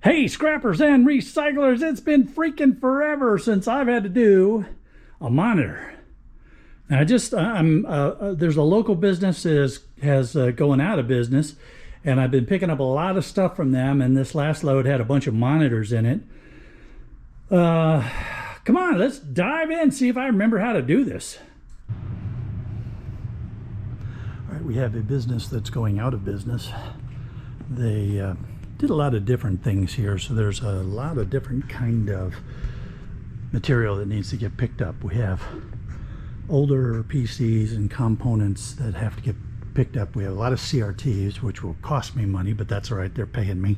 Hey, scrappers and recyclers, it's been freaking forever since I've had to do a monitor. Now, there's a local business that has going out of business, and I've been picking up a lot of stuff from them, and this last load had a bunch of monitors in it. Come on, let's dive in, see if I remember how to do this. All right, we have a business that's going out of business. They did a lot of different things here, so there's a lot of different kind of material that needs to get picked up. We have older PCs and components that have to get picked up. We have a lot of CRTs, which will cost me money, but that's all right, they're paying me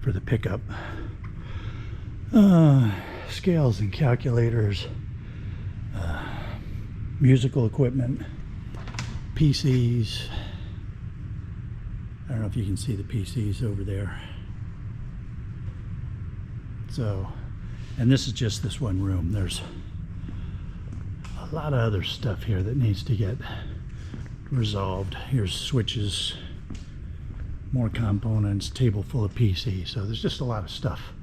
for the pickup. Scales and calculators, musical equipment, PCs. I don't know if you can see the PCs over there. So, and this is just this one room. There's a lot of other stuff here that needs to get resolved. Here's switches, more components, table full of PCs. So there's just a lot of stuff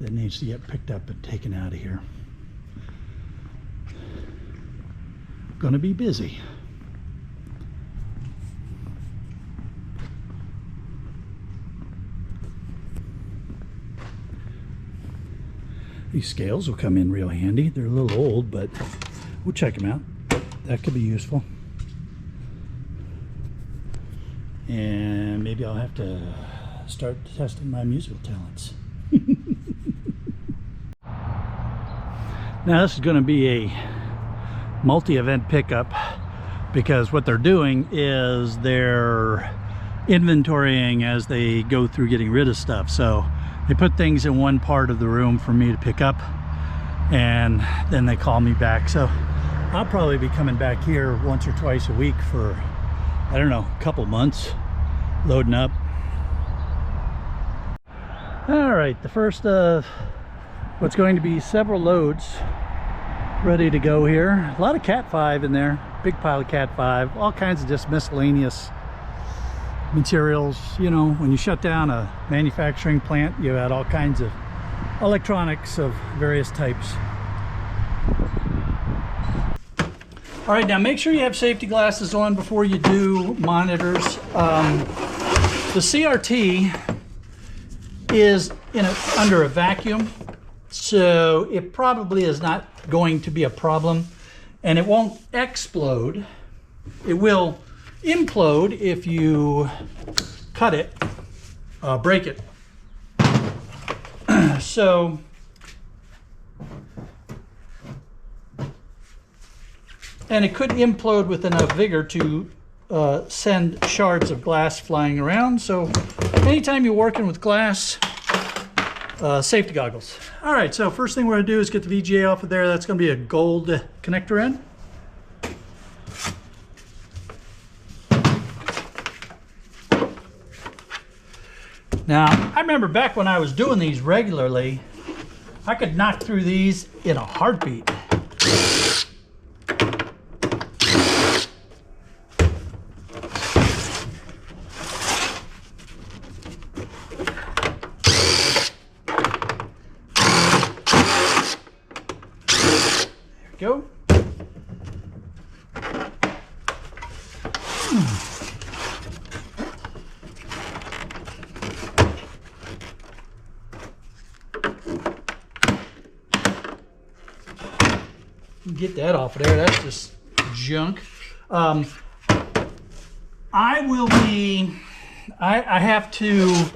that needs to get picked up and taken out of here. Gonna be busy. These scales will come in real handy. They're a little old, but we'll check them out. That could be useful. And maybe I'll have to start testing my musical talents. Now this is going to be a multi-event pickup, because what they're doing is they're inventorying as they go through getting rid of stuff. So they put things in one part of the room for me to pick up, and then they call me back. So I'll probably be coming back here once or twice a week for, I don't know, a couple months, loading up. All right, the first of what's going to be several loads ready to go here. A lot of Cat 5 in there, big pile of Cat 5, all kinds of just miscellaneous materials. You know, when you shut down a manufacturing plant, you had all kinds of electronics of various types. All right, now make sure you have safety glasses on before you do monitors. The CRT is under a vacuum, so it probably is not going to be a problem, and it won't explode. It will implode if you cut it, break it. So and it could implode with enough vigor to send shards of glass flying around. So anytime you're working with glass, safety goggles. All right, so first thing we're gonna do is get the VGA off of there. That's gonna be a gold connector end. Now, I remember back when I was doing these regularly, I could knock through these in a heartbeat. There we go. Get that off of there. That's just junk. I have to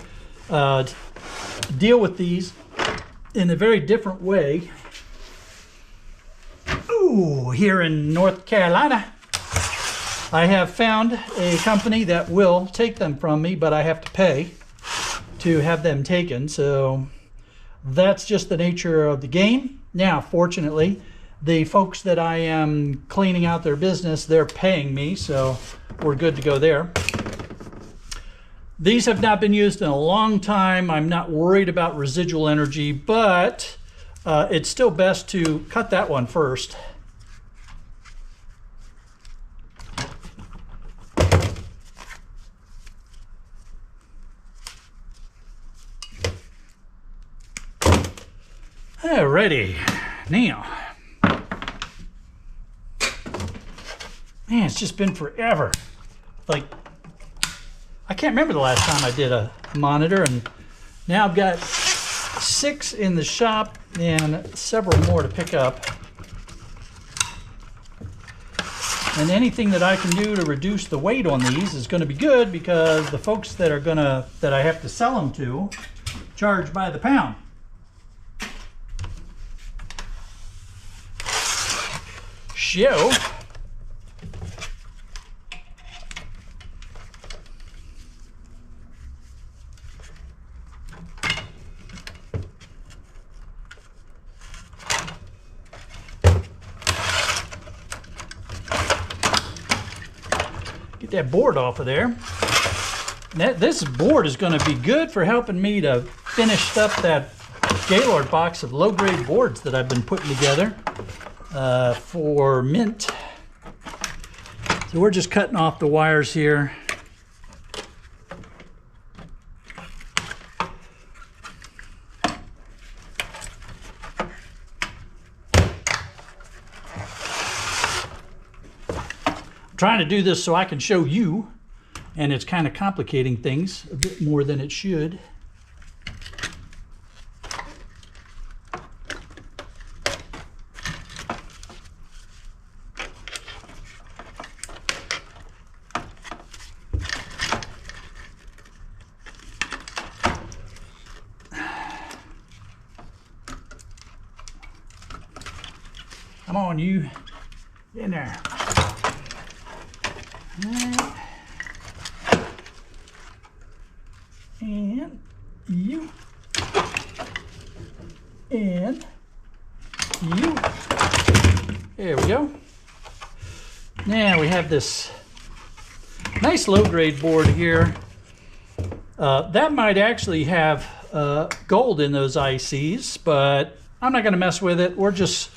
deal with these in a very different way. Ooh, here in North Carolina, I have found a company that will take them from me, but I have to pay to have them taken. So that's just the nature of the game. Now, fortunately, the folks that I am cleaning out their business, they're paying me, so we're good to go there. These have not been used in a long time. I'm not worried about residual energy, but it's still best to cut that one first. Alrighty, now, man, it's just been forever. Like, I can't remember the last time I did a monitor, and now I've got 6 in the shop and several more to pick up. And anything that I can do to reduce the weight on these is going to be good, because the folks that I have to sell them to charge by the pound. So get that board off of there. This board is going to be good for helping me to finish up that Gaylord box of low-grade boards that I've been putting together for mint. So we're just cutting off the wires here. Trying to do this so I can show you, and it's kind of complicating things a bit more than it should. Come on, you, in there. And you, and you. There we go. Now we have this nice low-grade board here. That might actually have gold in those ICs, but I'm not going to mess with it. We're just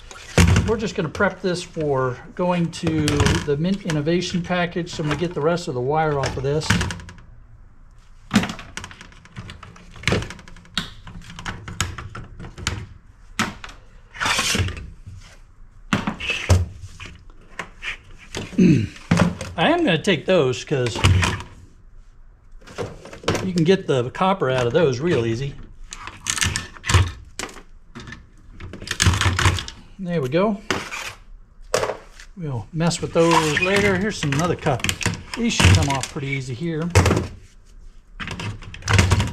going to prep this for going to the Mint Innovation package. So I'm going to get the rest of the wire off of this. I am going to take those because you can get the copper out of those real easy. There we go. We'll mess with those later. Here's some other cup. These should come off pretty easy here.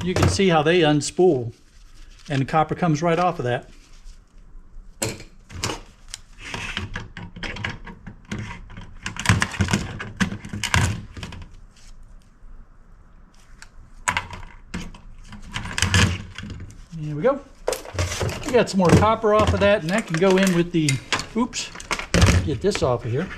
You can see how they unspool, and the copper comes right off of that. There we go. We got some more copper off of that, and that can go in with the, oops, get this off of here.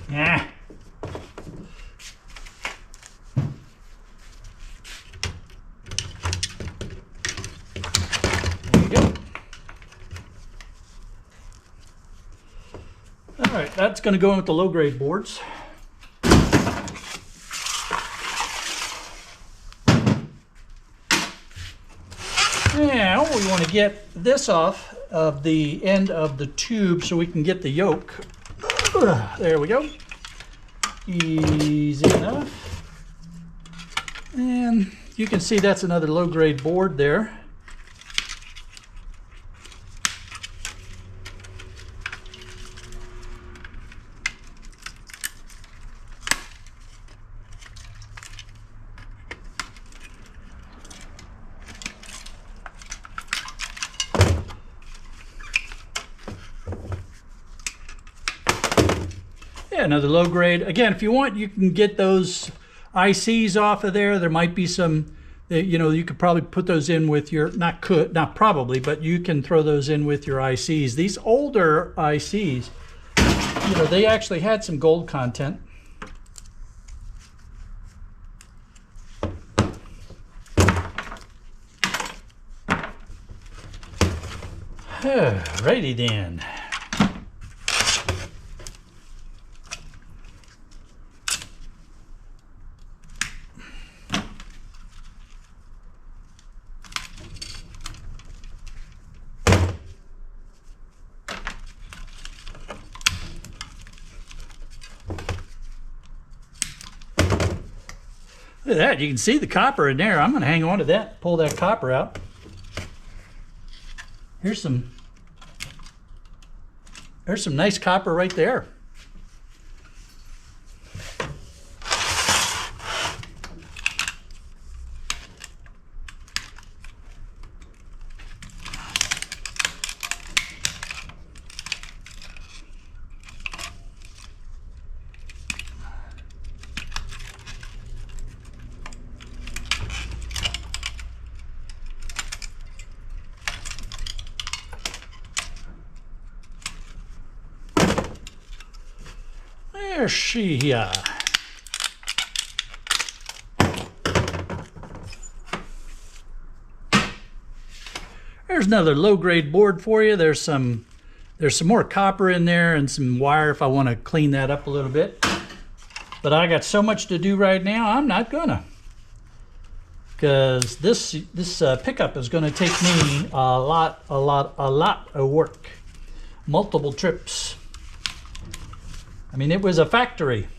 Yeah. There you go. All right, that's going to go in with the low-grade boards. Now we want to get this off of the end of the tube so we can get the yoke. There we go. Easy enough. And you can see that's another low-grade board there. Yeah, another low grade. Again, if you want, you can get those ICs off of there. There might be some, you know, you could probably put those in with your, not probably, but you can throw those in with your ICs. These older ICs, you know, they actually had some gold content. Alrighty then. Look at that. You can see the copper in there. I'm going to hang on to that, pull that copper out. There's some nice copper right there. There she There's another low-grade board for you. There's some more copper in there and some wire if I want to clean that up a little bit. But I got so much to do right now, I'm not gonna. Because this pickup is going to take me a lot of work. Multiple trips. I mean, it was a factory.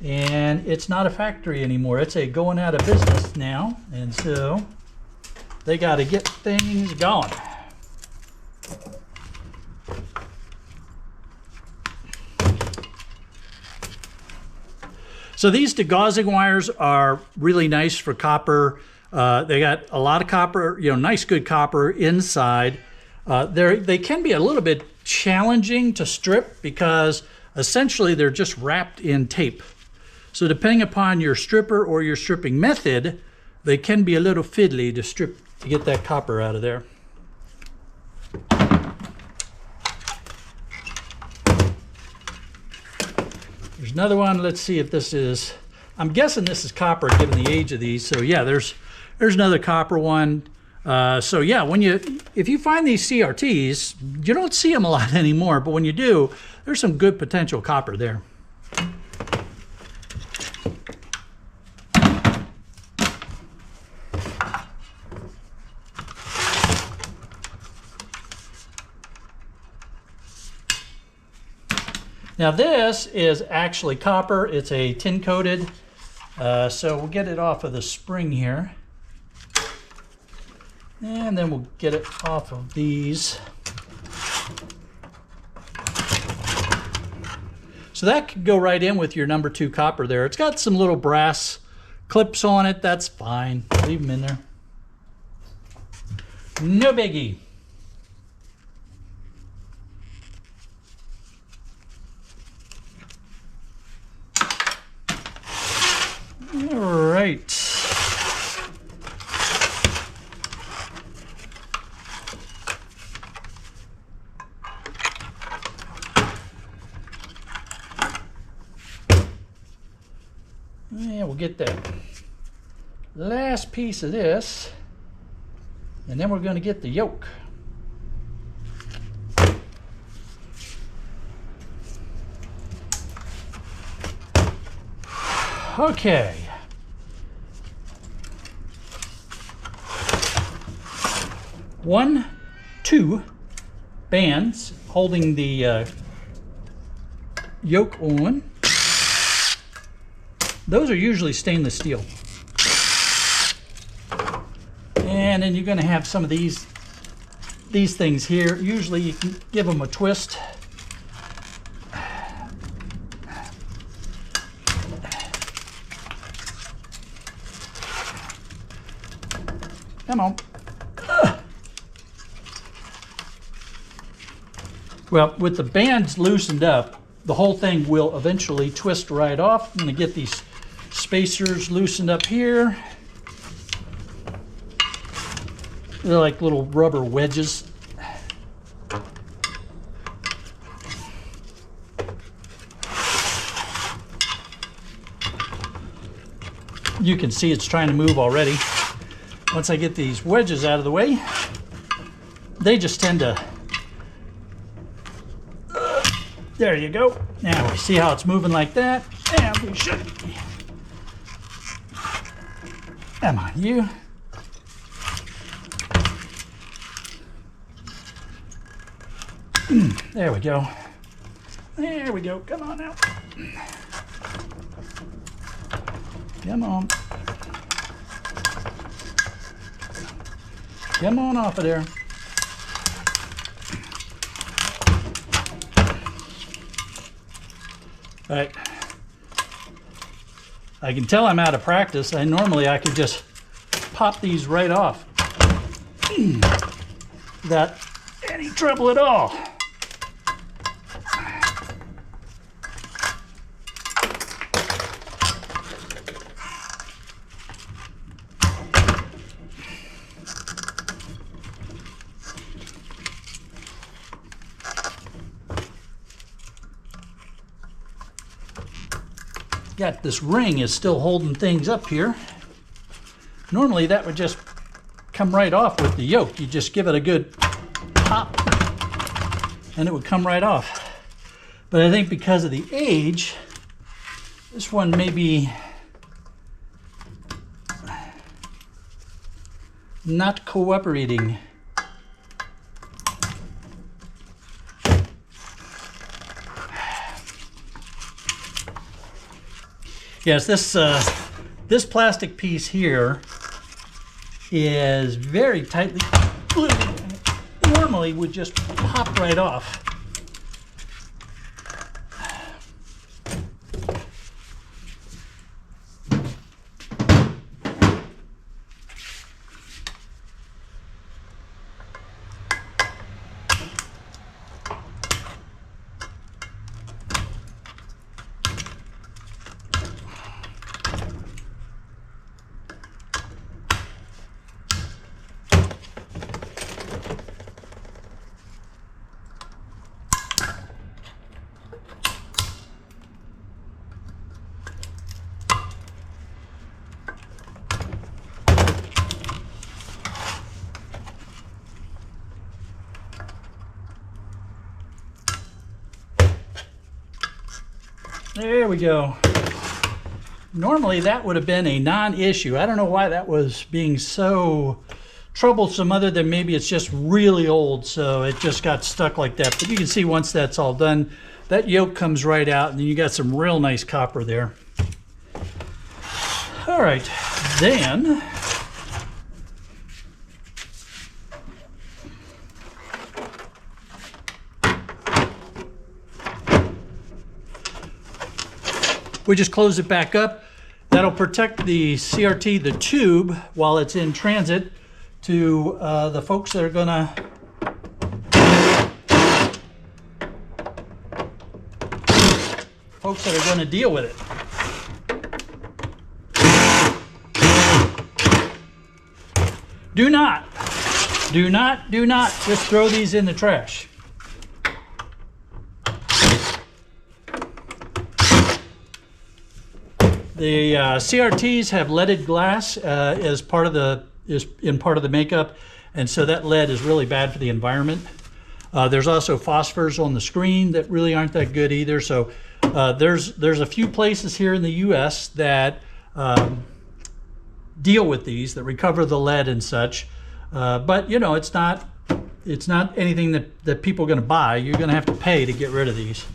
And it's not a factory anymore. It's a going out of business now. And so they got to get things going. So these degaussing wires are really nice for copper. They got a lot of copper, nice good copper inside. They can be a little bit challenging to strip because essentially they're just wrapped in tape. So depending upon your stripper or your stripping method, they can be a little fiddly to strip to get that copper out of there. There's another one. Let's see if this is, I'm guessing this is copper given the age of these. So yeah, there's another copper one. So yeah, if you find these CRTs, you don't see them a lot anymore, but when you do, there's some good potential copper there. Now this is actually copper. It's a tin coated. So we'll get it off of the spring here. And then we'll get it off of these. So that could go right in with your number 2 copper there. It's got some little brass clips on it. That's fine. Leave them in there. No biggie. All right. Yeah, we'll get that last piece of this, and then we're going to get the yoke. Okay. Two bands holding the yoke on. Those are usually stainless steel. And then you're going to have some of these things here. Usually you can give them a twist. Come on. Well, with the bands loosened up, the whole thing will eventually twist right off. I'm going to get these spacers loosened up here. They're like little rubber wedges. You can see it's trying to move already. Once I get these wedges out of the way, they just tend to... There you go. Now we see how it's moving like that. And we should... Come on, you. There we go. There we go. Come on now. Come on. Come on off of there. All right. I can tell I'm out of practice. Normally I could just pop these right off without any trouble at all. Got this ring is still holding things up here. Normally that would just come right off with the yoke. You just give it a good pop and it would come right off. But I think because of the age, this one may be not cooperating. Yes, this plastic piece here is very tightly glued. Normally would just pop right off. There we go. Normally that would have been a non-issue. I don't know why that was being so troublesome, other than maybe it's just really old, so it just got stuck like that. But you can see once that's all done, that yoke comes right out, and then you got some real nice copper there. All right, then we just close it back up. That'll protect the CRT, the tube, while it's in transit to the folks that are gonna deal with it. Do not just throw these in the trash. The CRTs have leaded glass as part of the makeup, and so that lead is really bad for the environment. There's also phosphors on the screen that really aren't that good either. So there's a few places here in the U.S. that deal with these, that recover the lead and such. But you know, it's not anything that people are going to buy. You're going to have to pay to get rid of these.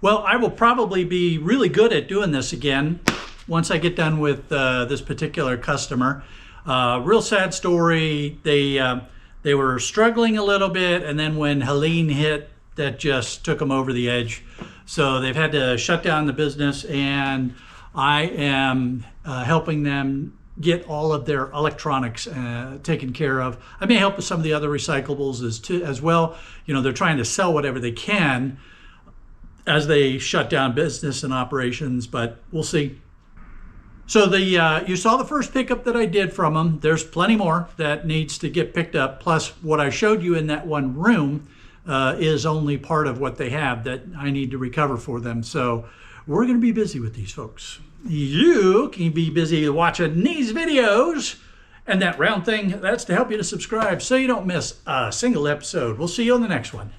Well, I will probably be really good at doing this again once I get done with this particular customer. Real sad story. They were struggling a little bit, and then when Helene hit, that just took them over the edge. So they've had to shut down the business, and I am helping them get all of their electronics taken care of. I may help with some of the other recyclables as well. You know, they're trying to sell whatever they can as they shut down business and operations, but we'll see. So you saw the first pickup that I did from them. There's plenty more that needs to get picked up. Plus what I showed you in that one room is only part of what they have that I need to recover for them. So we're going to be busy with these folks. You can be busy watching these videos, and that round thing, that's to help you to subscribe so you don't miss a single episode. We'll see you on the next one.